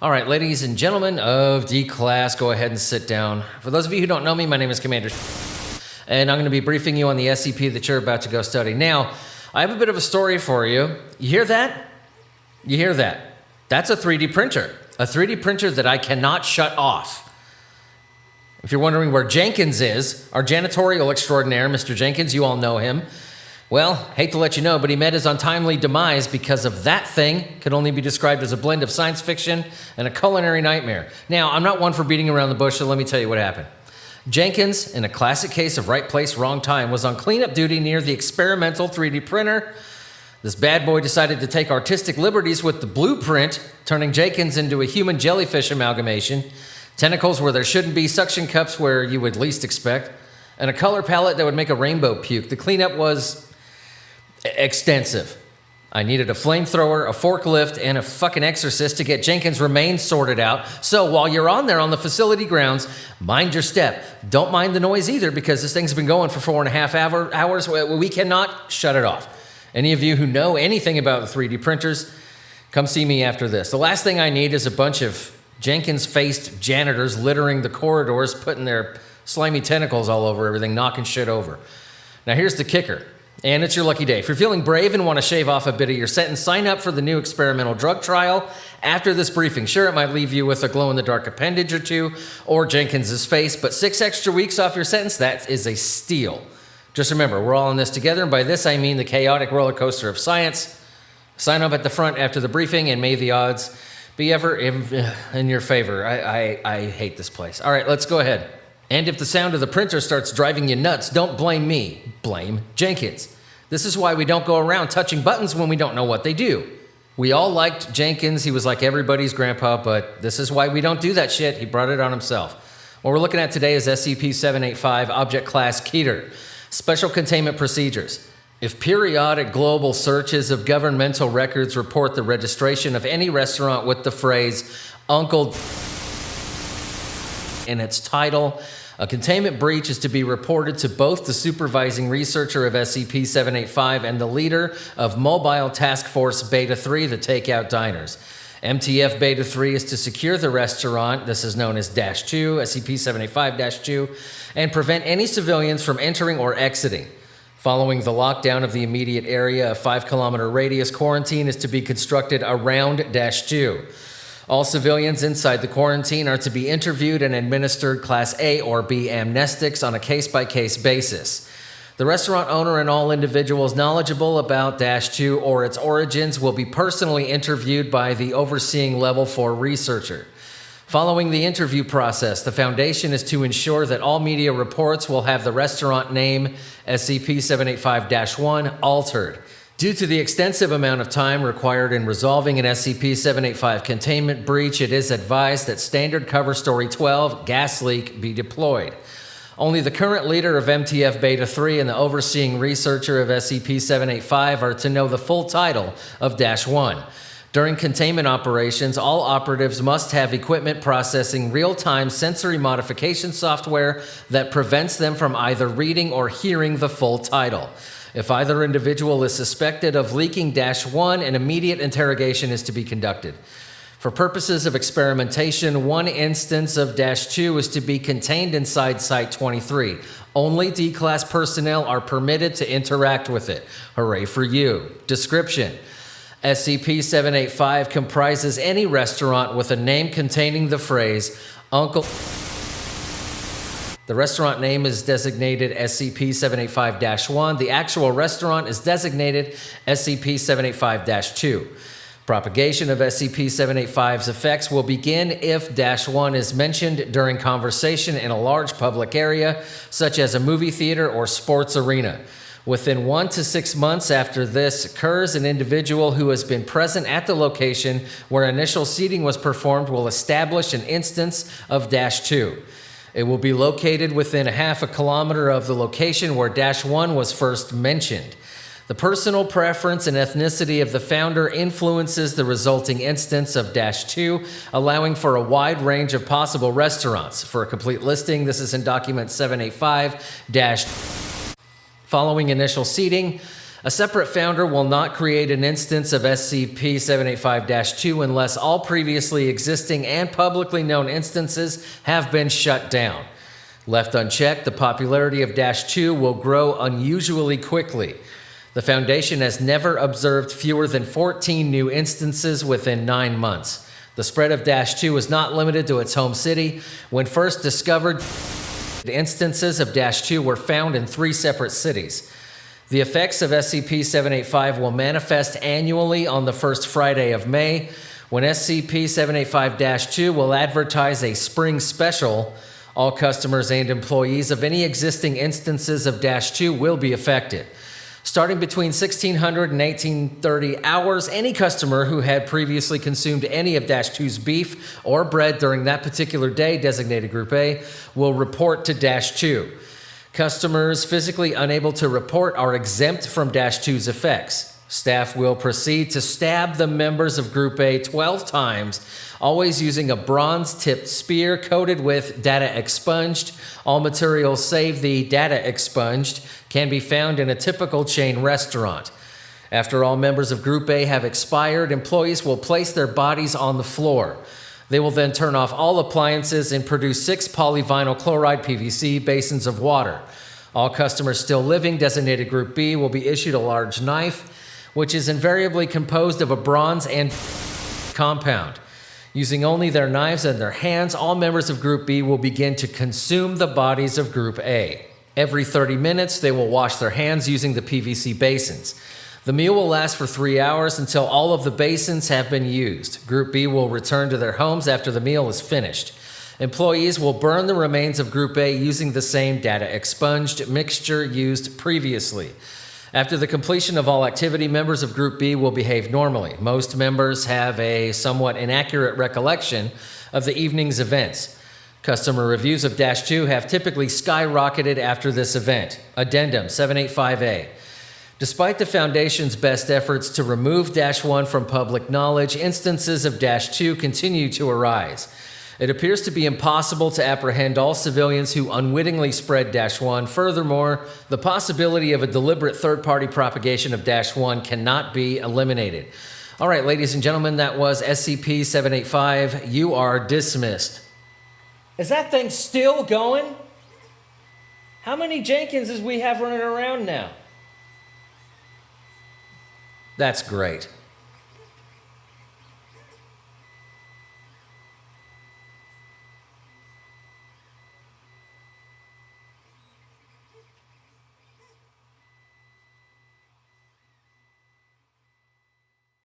All right, ladies and gentlemen of D class, go ahead and sit down. For those of you who don't know me, my name is Commander, and I'm going to be briefing you on the SCP that you're about to go study. Now, I have a bit of a story for you. You hear that? You hear that? That's a 3D printer. A 3D printer that I cannot shut off. If you're wondering where Jenkins is, our janitorial extraordinaire, Mr. Jenkins, you all know him. Well, hate to let you know, but he met his untimely demise because of that thing. Could only be described as a blend of science fiction and a culinary nightmare. Now, I'm not one for beating around the bush, so let me tell you what happened. Jenkins, in a classic case of right place, wrong time, was on cleanup duty near the experimental 3D printer. This bad boy decided to take artistic liberties with the blueprint, turning Jenkins into a human jellyfish amalgamation, tentacles where there shouldn't be, suction cups where you would least expect, and a color palette that would make a rainbow puke. The cleanup was extensive. I needed a flamethrower, a forklift, and a fucking exorcist to get Jenkins' remains sorted out. So while you're on there on the facility grounds, mind your step. Don't mind the noise either, because this thing's been going for 4.5 hours. We cannot shut it off. Any of you who know anything about 3D printers, come see me after this. The last thing I need is a bunch of Jenkins-faced janitors littering the corridors, putting their slimy tentacles all over everything, knocking shit over. Now here's the kicker. And it's your lucky day. If you're feeling brave and want to shave off a bit of your sentence, sign up for the new experimental drug trial after this briefing. Sure, it might leave you with a glow-in-the-dark appendage or two, or Jenkins's face, but 6 extra weeks off your sentence, that is a steal. Just remember, we're all in this together, and by this I mean the chaotic roller coaster of science. Sign up at the front after the briefing, and may the odds be ever in your favor. I hate this place. All right, let's go ahead. And if the sound of the printer starts driving you nuts, don't blame me. Blame Jenkins. This is why we don't go around touching buttons when we don't know what they do. We all liked Jenkins. He was like everybody's grandpa, but this is why we don't do that shit. He brought it on himself. What we're looking at today is SCP-785, Object Class KETER, Special Containment Procedures. If periodic global searches of governmental records report the registration of any restaurant with the phrase Uncle in its title, a containment breach is to be reported to both the supervising researcher of SCP-785 and the leader of Mobile Task Force Beta 3, the takeout diners. MTF Beta 3 is to secure the restaurant, this is known as -2, SCP-785-2, and prevent any civilians from entering or exiting. Following the lockdown of the immediate area, a 5-kilometer radius quarantine is to be constructed around -2. All civilians inside the quarantine are to be interviewed and administered Class A or B amnestics on a case-by-case basis. The restaurant owner and all individuals knowledgeable about -2 or its origins will be personally interviewed by the overseeing Level 4 researcher. Following the interview process, the Foundation is to ensure that all media reports will have the restaurant name SCP-785-1 altered. Due to the extensive amount of time required in resolving an SCP-785 containment breach, it is advised that Standard Cover Story 12, Gas Leak, be deployed. Only the current leader of MTF Beta 3 and the overseeing researcher of SCP-785 are to know the full title of -1. During containment operations, all operatives must have equipment processing real-time sensory modification software that prevents them from either reading or hearing the full title. If either individual is suspected of leaking -1, an immediate interrogation is to be conducted. For purposes of experimentation, one instance of -2 is to be contained inside Site-23. Only D-Class personnel are permitted to interact with it. Hooray for you. Description: SCP-785 comprises any restaurant with a name containing the phrase, Uncle... The restaurant name is designated SCP-785-1. The actual restaurant is designated SCP-785-2. Propagation of SCP-785's effects will begin if -1 is mentioned during conversation in a large public area, such as a movie theater or sports arena. Within 1 to 6 months after this occurs, an individual who has been present at the location where initial seeding was performed will establish an instance of -2. It will be located within 0.5 kilometer of the location where -1 was first mentioned. The personal preference and ethnicity of the founder influences the resulting instance of -2, allowing for a wide range of possible restaurants. For a complete listing, this is in document 785-. Following initial seeding, A separate founder will not create an instance of SCP-785-2 unless all previously existing and publicly known instances have been shut down. Left unchecked, the popularity of -2 will grow unusually quickly. The Foundation has never observed fewer than 14 new instances within 9 months. The spread of -2 is not limited to its home city. When first discovered, the instances of -2 were found in 3 separate cities. The effects of SCP-785 will manifest annually on the first Friday of May, when SCP-785-2 will advertise a spring special. All customers and employees of any existing instances of -2 will be affected. Starting between 1600 and 1830 hours, any customer who had previously consumed any of -2's beef or bread during that particular day, designated Group A, will report to -2. Customers physically unable to report are exempt from -2's effects. Staff will proceed to stab the members of Group A 12 times, always using a bronze-tipped spear coated with data expunged. All materials save the data expunged can be found in a typical chain restaurant. After all members of Group A have expired, employees will place their bodies on the floor. They will then turn off all appliances and produce 6 polyvinyl chloride PVC basins of water. All customers still living, designated Group B, will be issued a large knife, which is invariably composed of a bronze and compound. Using only their knives and their hands, all members of Group B will begin to consume the bodies of Group A. Every 30 minutes, they will wash their hands using the PVC basins. The meal will last for 3 hours until all of the basins have been used. Group B will return to their homes after the meal is finished. Employees will burn the remains of Group A using the same data expunged mixture used previously. After the completion of all activity, members of Group B will behave normally. Most members have a somewhat inaccurate recollection of the evening's events. Customer reviews of -2 have typically skyrocketed after this event. Addendum 785A. Despite the Foundation's best efforts to remove -1 from public knowledge, instances of -2 continue to arise. It appears to be impossible to apprehend all civilians who unwittingly spread -1. Furthermore, the possibility of a deliberate third-party propagation of -1 cannot be eliminated. All right, ladies and gentlemen, that was SCP-785. You are dismissed. Is that thing still going? How many Jenkinses we have running around now? That's great.